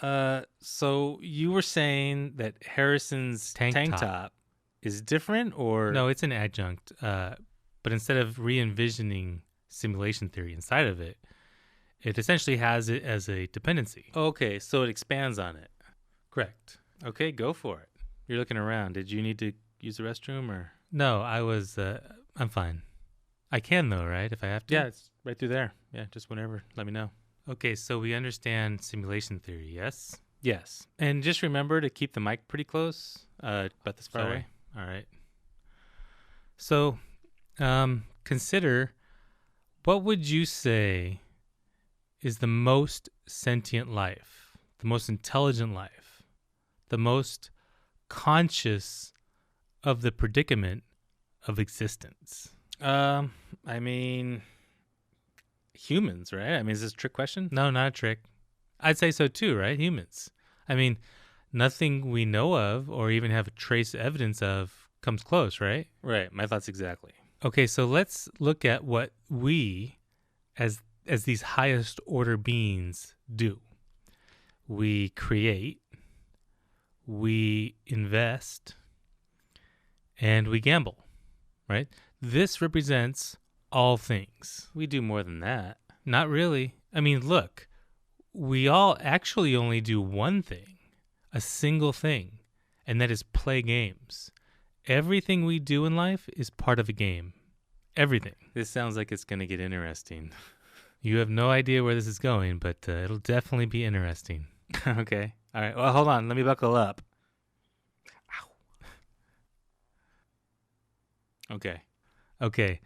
So you were saying that Harrison's Tank tank top. top is different, or No, it's an adjunct. But instead of re-envisioning simulation theory inside of it, it essentially has it as a dependency. okay, so it expands on it. Correct. Okay, go for it. You're looking around. Did you need to use the restroom or? No, I'm fine. I can though, right? If I have to? Yeah, it's right through there. Yeah, just whenever. Let me know. Okay, so we understand simulation theory, yes? Yes, and just remember to keep the mic pretty close. About this far Sorry. away. All right. So, consider, what would you say is the most sentient life, the most intelligent life, the most conscious of the predicament of existence? I mean, humans, right? I mean, is this a trick question? No, not a trick. I'd say so too, right? Humans. I mean, nothing we know of or even have trace evidence of comes close, right? Right. My thoughts exactly. Okay, so let's look at what we as these highest order beings do. We create, we invest, and we gamble, right? This represents all things. We do more than that. Not really. I mean, look, we all actually only do one thing, a single thing, and that is play games. Everything we do in life is part of a game. Everything. This sounds like it's gonna get interesting. You have no idea where this is going, but it'll definitely be interesting. Okay. All right. Well, hold on. Let me buckle up. Ow. Okay. Okay.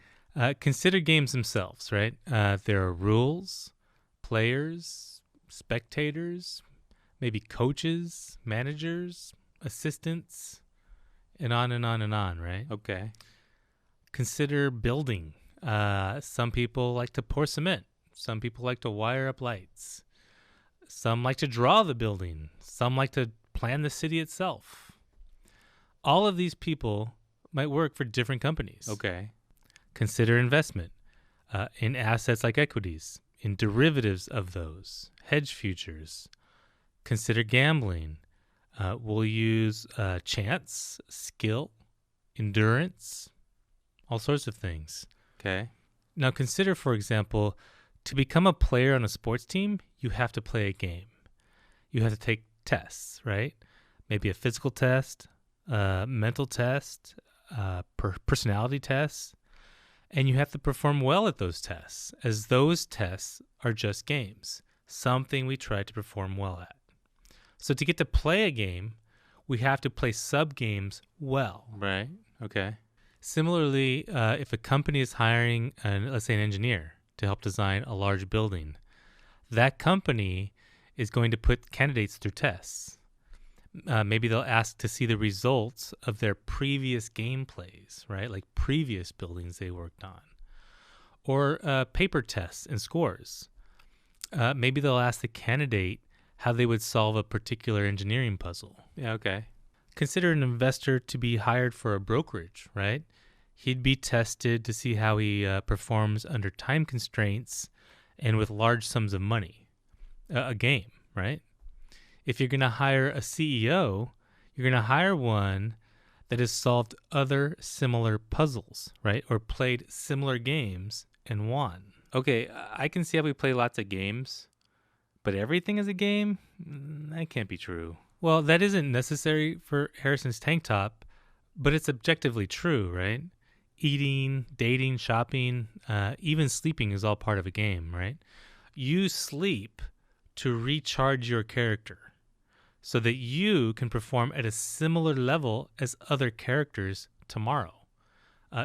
Consider games themselves, right? There are rules, players, spectators, maybe coaches, managers, assistants, and on and on and on, right? Okay. Consider building. Some people like to pour cement. Some people like to wire up lights. Some like to draw the building. Some like to plan the city itself. All of these people might work for different companies. Okay. Consider investment in assets like equities, in derivatives of those, hedge futures. Consider gambling. We'll use chance, skill, endurance, all sorts of things. Okay. Now, consider, for example, to become a player on a sports team, you have to play a game. You have to take tests, right? Maybe a physical test, mental test, personality tests, and you have to perform well at those tests, as those tests are just games, something we try to perform well at. So to get to play a game, we have to play sub-games well. Right. Okay. Similarly, if a company is hiring, let's say, an engineer to help design a large building, that company is going to put candidates through tests. Maybe they'll ask to see the results of their previous gameplays, right? Like previous buildings they worked on. Or paper tests and scores. Maybe they'll ask the candidate how they would solve a particular engineering puzzle. Yeah. Okay. Consider an investor to be hired for a brokerage, right? He'd be tested to see how he performs under time constraints and with large sums of money. A game, right? If you're going to hire a CEO, you're going to hire one that has solved other similar puzzles, right? Or played similar games and won. Okay. I can see how we play lots of games, but everything is a game? That can't be true. Well, that isn't necessary for Harrison's tank top, but it's objectively true, right? Eating, dating, shopping, even sleeping is all part of a game, right? You sleep to recharge your character so that you can perform at a similar level as other characters tomorrow,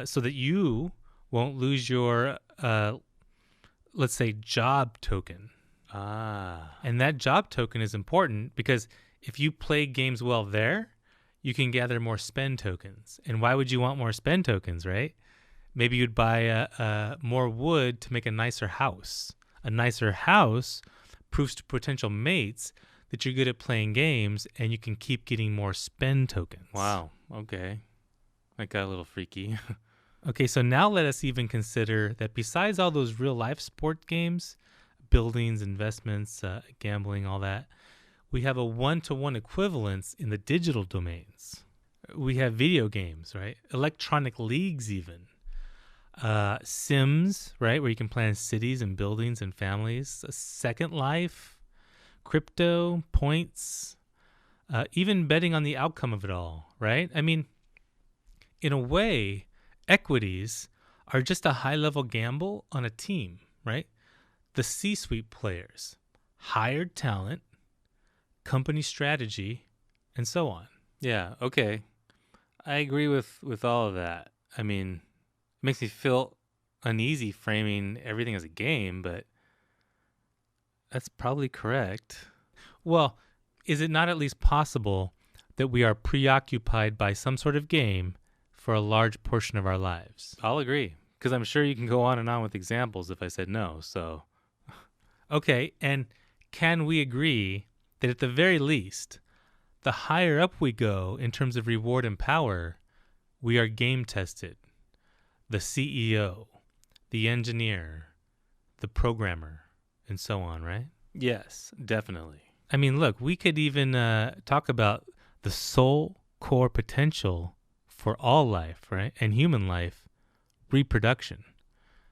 so that you won't lose your, let's say, job token. Ah. And that job token is important because if you play games well there, you can gather more spend tokens. And why would you want more spend tokens, right? Maybe you'd buy more wood to make a nicer house. A nicer house proves to potential mates that you're good at playing games and you can keep getting more spend tokens. Wow. Okay. That got a little freaky. Okay, so now let us even consider that besides all those real life sport games, buildings, investments, gambling, all that, we have a one-to-one equivalence in the digital domains. We have video games, right? Electronic leagues even. Sims, right? Where you can plan cities and buildings and families. A Second Life, crypto, points, even betting on the outcome of it all, right? I mean, in a way, equities are just a high-level gamble on a team, right? The C-suite players, hired talent, company strategy, and so on. Yeah, okay. I agree with all of that. I mean, it makes me feel uneasy framing everything as a game, but that's probably correct. Well, is it not at least possible that we are preoccupied by some sort of game for a large portion of our lives? I'll agree, because I'm sure you can go on and on with examples if I said no, so. Okay, and can we agree that at the very least, the higher up we go in terms of reward and power, we are game tested? The CEO, the engineer, the programmer, and so on, right? Yes, definitely. I mean, look, we could even talk about the sole core potential for all life, right? And human life, reproduction.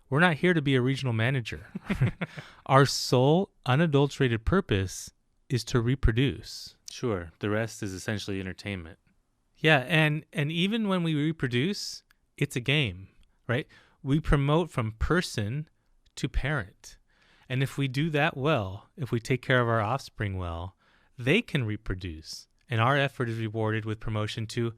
We're not here to be a regional manager. Our sole unadulterated purpose is to reproduce. Sure, the rest is essentially entertainment. Yeah, and even when we reproduce, it's a game, right? We promote from person to parent. And if we do that well, if we take care of our offspring well, they can reproduce. And our effort is rewarded with promotion to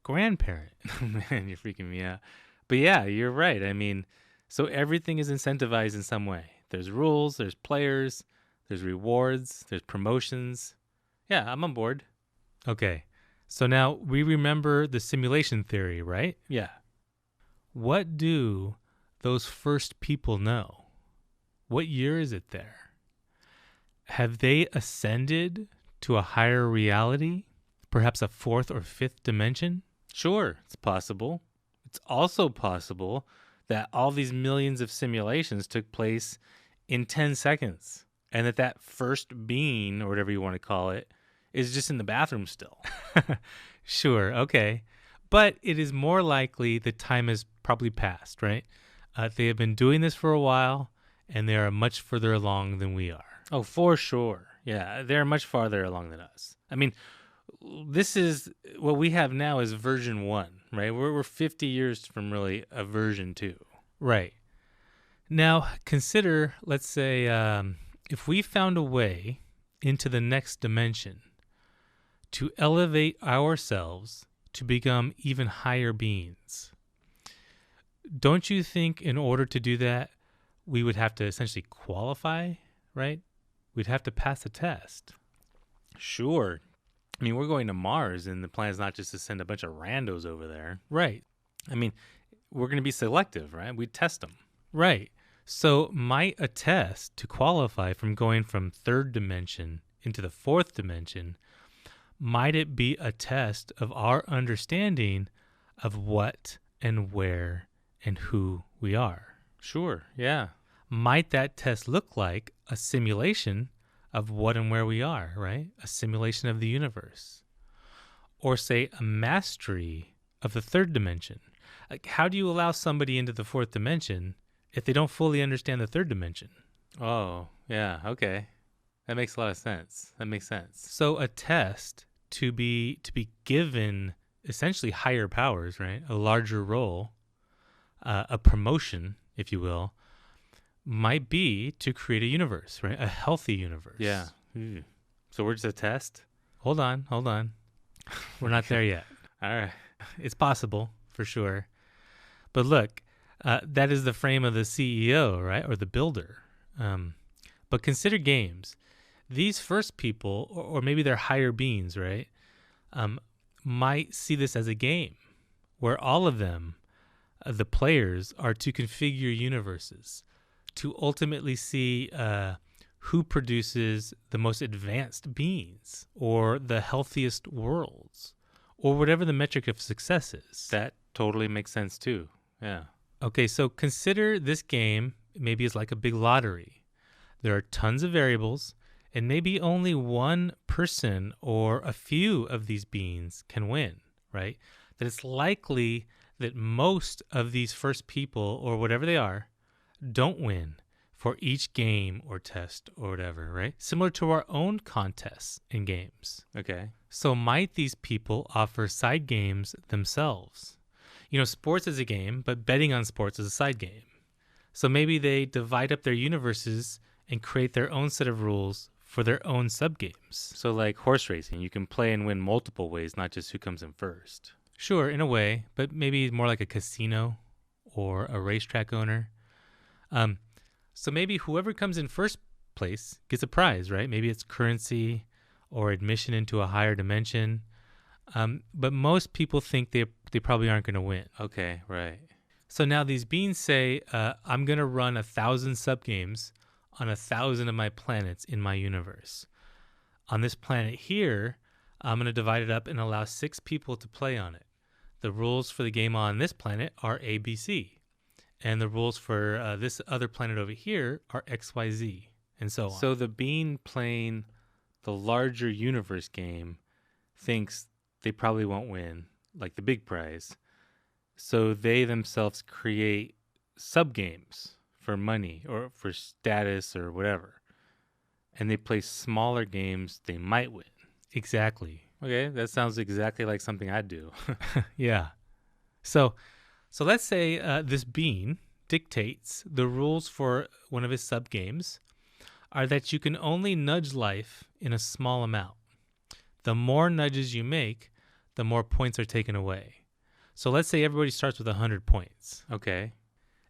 grandparent. Man, you're freaking me out. But yeah, you're right. I mean, so everything is incentivized in some way. There's rules, there's players, there's rewards, there's promotions. Yeah, I'm on board. Okay, so now we remember the simulation theory, right? Yeah. What do those first people know? What year is it there? Have they ascended to a higher reality? Perhaps a fourth or fifth dimension? Sure, it's possible. It's also possible that all these millions of simulations took place in 10 seconds and that first being, or whatever you want to call it, is just in the bathroom still. Sure, okay. But it is more likely the time has probably passed, right? They have been doing this for a while, and they are much further along than we are. Oh, for sure. Yeah, they're much farther along than us. I mean, this is what we have now is version 1, right? We're 50 years from really a version 2. Right. Now, consider, let's say, if we found a way into the next dimension to elevate ourselves to become even higher beings. Don't you think in order to do that, we would have to essentially qualify, right? We'd have to pass a test. Sure. I mean, we're going to Mars, and the plan is not just to send a bunch of randos over there. Right. I mean, we're going to be selective, right? We test them. Right. So might a test to qualify from going from third dimension into the fourth dimension, might it be a test of our understanding of what and where and who we are? Sure, yeah. Might that test look like a simulation of what and where we are, right? A simulation of the universe. Or say a mastery of the third dimension. Like, how do you allow somebody into the fourth dimension if they don't fully understand the third dimension? Oh, yeah, okay. That makes a lot of sense. That makes sense. So a test to be given essentially higher powers, right? A larger role, a promotion, if you will, might be to create a universe, right? A healthy universe. Yeah. So we're just a test? Hold on. We're not there yet. All right. It's possible, for sure. But look, that is the frame of the CEO, right? Or the builder. But consider games. These first people, or maybe they're higher beings, right? Might see this as a game where all of them, the players, are to configure universes to ultimately see who produces the most advanced beings or the healthiest worlds or whatever the metric of success is. That totally makes sense too. Yeah. Okay, so consider this game maybe as like a big lottery. There are tons of variables, And maybe only one person or a few of these beings can win, right? That it's likely that most of these first people, or whatever they are, don't win for each game or test or whatever, right? Similar to our own contests and games. Okay. So might these people offer side games themselves? Sports is a game, but betting on sports is a side game. So maybe they divide up their universes and create their own set of rules for their own subgames. So like horse racing, you can play and win multiple ways, not just who comes in first. Sure, in a way, but maybe more like a casino or a racetrack owner. So maybe whoever comes in first place gets a prize, right? Maybe it's currency or admission into a higher dimension. But most people think they probably aren't going to win. Okay, right. So now these beings say, I'm going to run 1,000 subgames on 1,000 of my planets in my universe. On this planet here, I'm going to divide it up and allow 6 people to play on it. The rules for the game on this planet are A, B, C. And the rules for this other planet over here are X, Y, Z, and so on. So the being playing the larger universe game thinks they probably won't win, like the big prize. So they themselves create sub-games for money or for status or whatever. And they play smaller games they might win. Exactly. Okay, that sounds exactly like something I'd do. Yeah. So let's say this being dictates the rules for one of his sub-games are that you can only nudge life in a small amount. The more nudges you make, the more points are taken away. So let's say everybody starts with 100 points. Okay.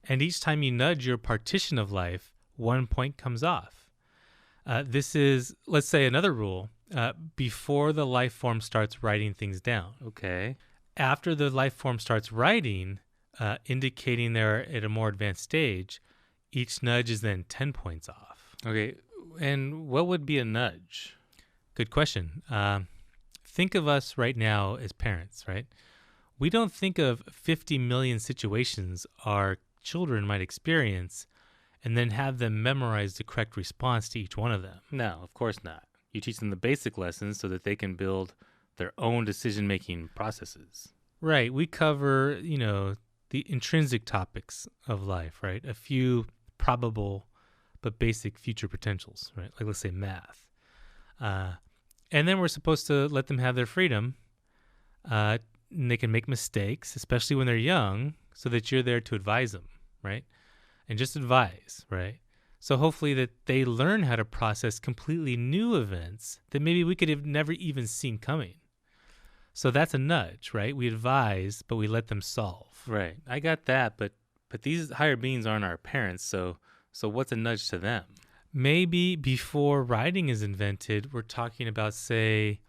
And each time you nudge your partition of life, 1 point comes off. This is, let's say, another rule. Before the life form starts writing things down. Okay. After the life form starts writing, indicating they're at a more advanced stage, each nudge is then 10 points off. Okay. And what would be a nudge? Good question. Think of us right now as parents, right? We don't think of 50 million situations our children might experience and then have them memorize the correct response to each one of them. No, of course not. You teach them the basic lessons so that they can build their own decision-making processes. Right. We cover, the intrinsic topics of life, right? A few probable but basic future potentials, right? Like, let's say math. And then we're supposed to let them have their freedom. And they can make mistakes, especially when they're young, so that you're there to advise them, right? And just advise, right? So hopefully that they learn how to process completely new events that maybe we could have never even seen coming. So that's a nudge, right? We advise, but we let them solve. Right. I got that, but these higher beings aren't our parents, so what's a nudge to them? Maybe before writing is invented, we're talking about, say,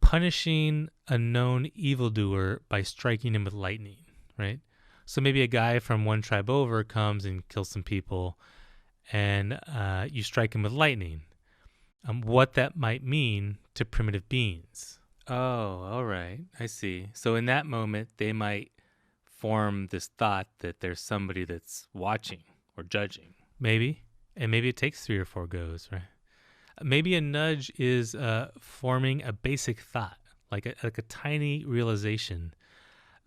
punishing a known evildoer by striking him with lightning, right? So maybe a guy from one tribe over comes and kills some people, and you strike him with lightning. What that might mean to primitive beings. Oh, all right. I see. So in that moment, they might form this thought that there's somebody that's watching or judging. Maybe. And maybe it takes 3 or 4 goes, right? Maybe a nudge is forming a basic thought, like a tiny realization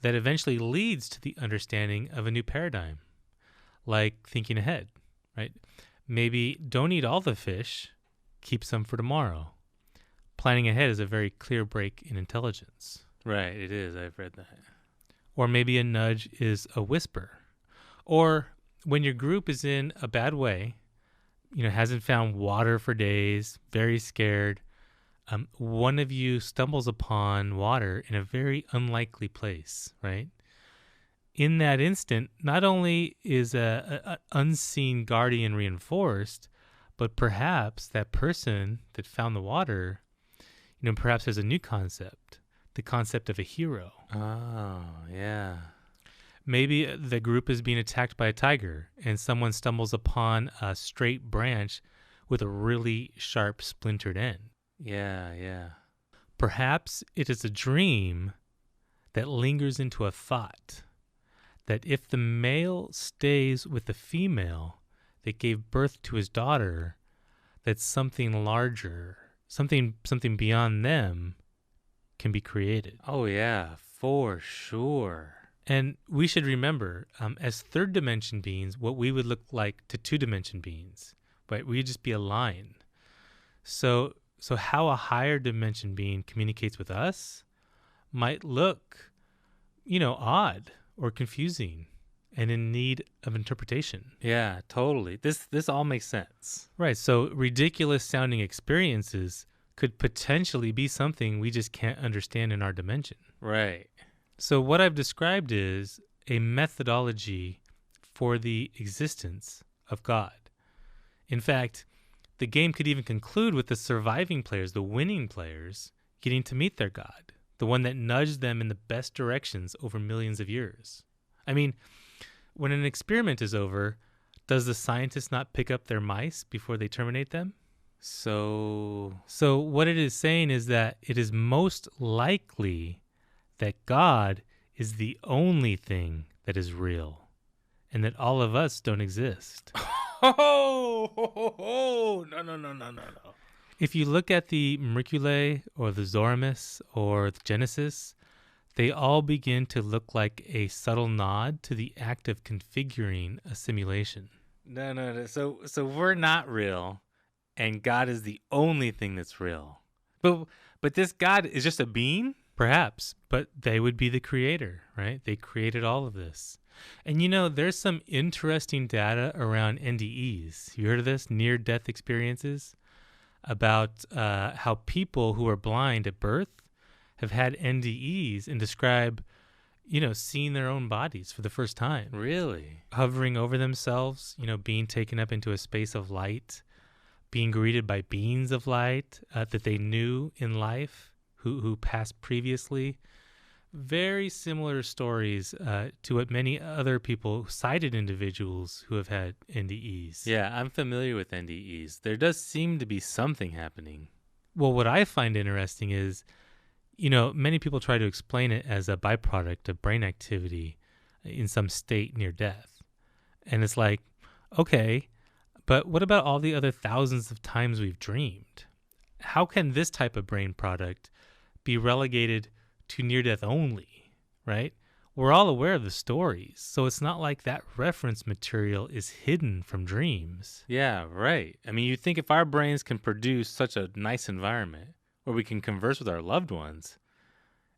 that eventually leads to the understanding of a new paradigm, like thinking ahead, right? Maybe don't eat all the fish, keep some for tomorrow. Planning ahead is a very clear break in intelligence. Right, it is. I've read that. Or maybe a nudge is a whisper. Or when your group is in a bad way, hasn't found water for days, very scared, one of you stumbles upon water in a very unlikely place, right? In that instant, not only is an unseen guardian reinforced, but perhaps that person that found the water, perhaps there's a new concept, the concept of a hero. Oh, yeah. Maybe the group is being attacked by a tiger and someone stumbles upon a straight branch with a really sharp splintered end. Yeah, yeah. Perhaps it is a dream that lingers into a thought that if the male stays with the female that gave birth to his daughter, that something larger, something beyond them can be created. Oh, yeah, for sure. And we should remember, as third dimension beings, what we would look like to two dimension beings, right? We'd just be a line. So how a higher dimension being communicates with us might look, odd or confusing and in need of interpretation. Yeah, totally. This all makes sense. Right. So ridiculous sounding experiences could potentially be something we just can't understand in our dimension. Right. So what I've described is a methodology for the existence of God. In fact, the game could even conclude with the surviving players, the winning players, getting to meet their God, the one that nudged them in the best directions over millions of years. I mean, when an experiment is over, does the scientist not pick up their mice before they terminate them? So what it is saying is that it is most likely that God is the only thing that is real and that all of us don't exist. No. If you look at the Merculae or the Zoramus or the Genesis, they all begin to look like a subtle nod to the act of configuring a simulation. No. So we're not real, and God is the only thing that's real. But this God is just a being? Perhaps, but they would be the creator, right? They created all of this. And there's some interesting data around NDEs. You heard of this? Near-death experiences? About how people who are blind at birth have had NDEs and describe, seeing their own bodies for the first time. Really? Hovering over themselves, being taken up into a space of light, being greeted by beings of light that they knew in life, who passed previously. Very similar stories to what many other people cited individuals who have had NDEs. Yeah, I'm familiar with NDEs. There does seem to be something happening. Well, what I find interesting is, many people try to explain it as a byproduct of brain activity in some state near death. And it's like, okay, but what about all the other thousands of times we've dreamed? How can this type of brain product be relegated to near death only, right? We're all aware of the stories, so it's not like that reference material is hidden from dreams. Yeah, right. I mean, you think if our brains can produce such a nice environment where we can converse with our loved ones,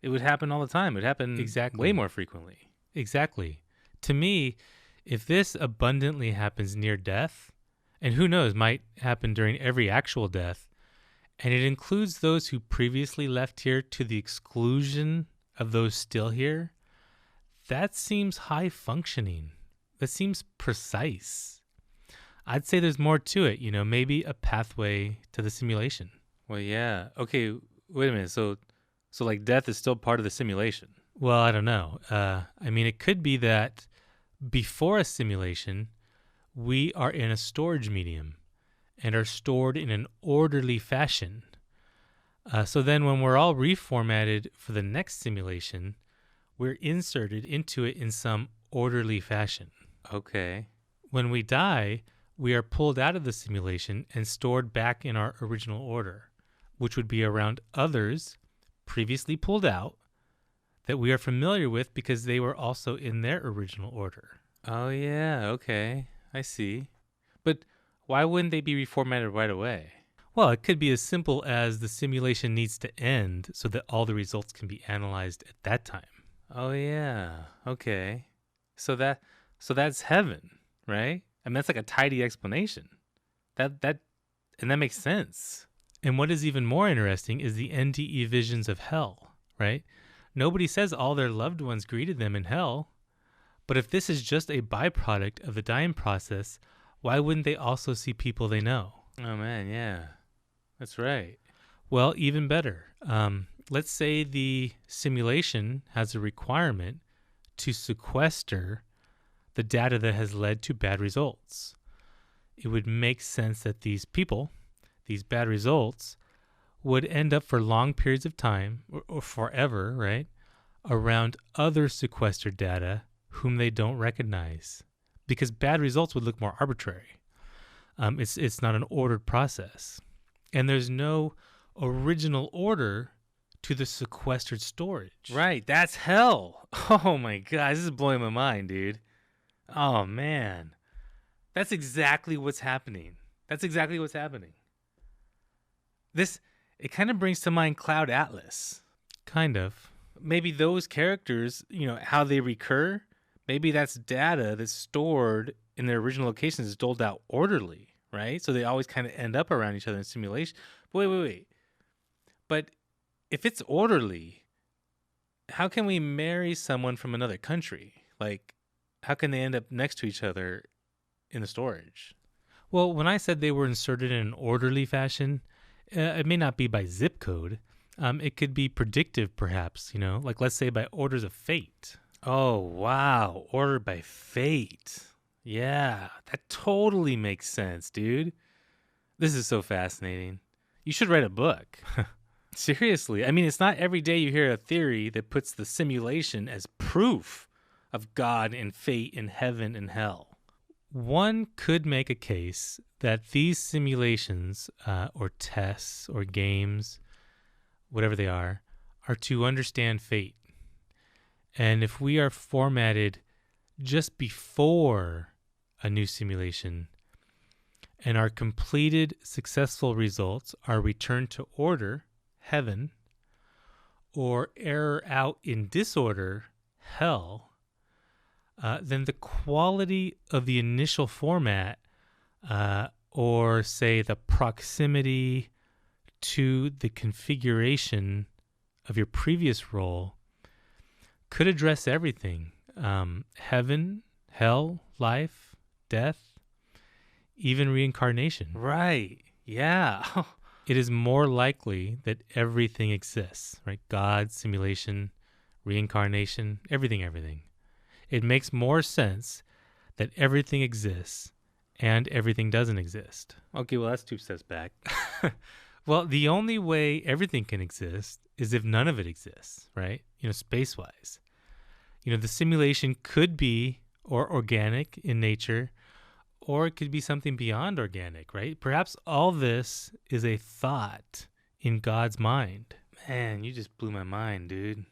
it would happen all the time. It would happen way more frequently. Exactly. To me, if this abundantly happens near death, and who knows, might happen during every actual death, and it includes those who previously left here to the exclusion of those still here, that seems high functioning. That seems precise. I'd say there's more to it, maybe a pathway to the simulation. Well, yeah. Okay, wait a minute. So like death is still part of the simulation? Well, I don't know. It could be that before a simulation, we are in a storage medium and are stored in an orderly fashion. So then when we're all reformatted for the next simulation, we're inserted into it in some orderly fashion. Okay. When we die, we are pulled out of the simulation and stored back in our original order, which would be around others previously pulled out that we are familiar with because they were also in their original order. Oh, yeah. Okay. I see. But why wouldn't they be reformatted right away? Well, it could be as simple as the simulation needs to end so that all the results can be analyzed at that time. Oh, yeah. Okay. So that's heaven, right? I mean, that's like a tidy explanation. And that makes sense. And what is even more interesting is the NDE visions of hell, right? Nobody says all their loved ones greeted them in hell. But if this is just a byproduct of the dying process, why wouldn't they also see people they know? Oh, man, yeah. That's right. Well, even better. Let's say the simulation has a requirement to sequester the data that has led to bad results. It would make sense that these people, these bad results, would end up for long periods of time, or forever, right, around other sequestered data whom they don't recognize, because bad results would look more arbitrary. It's not an ordered process, and there's no original order to the sequestered storage. Right, that's hell. Oh my god, this is blowing my mind, dude. Oh man. That's exactly what's happening. That's exactly what's happening. It kind of brings to mind Cloud Atlas. Kind of. Maybe those characters, how they recur, maybe that's data that's stored in their original locations is doled out orderly, right? So they always kind of end up around each other in simulation. But wait. But if it's orderly, how can we marry someone from another country? Like, how can they end up next to each other in the storage? Well, when I said they were inserted in an orderly fashion, it may not be by zip code. It could be predictive, perhaps, like let's say by orders of fate. Oh, wow. Ordered by fate. Yeah, that totally makes sense, dude. This is so fascinating. You should write a book. Seriously. I mean, it's not every day you hear a theory that puts the simulation as proof of God and fate and heaven and hell. One could make a case that these simulations or tests or games, whatever they are to understand fate. And if we are formatted just before a new simulation and our completed successful results are returned to order, heaven, or error out in disorder, hell, then the quality of the initial format, or say the proximity to the configuration of your previous role, could address everything. Heaven, hell, life, death, even reincarnation. Right. Yeah. It is more likely that everything exists, right? God, simulation, reincarnation, everything. It makes more sense that everything exists and everything doesn't exist. Okay, well, that's 2 steps back. Well, the only way everything can exist is if none of it exists, right? Space-wise. The simulation could be or organic in nature, or it could be something beyond organic, right? Perhaps all this is a thought in God's mind. Man, you just blew my mind, dude.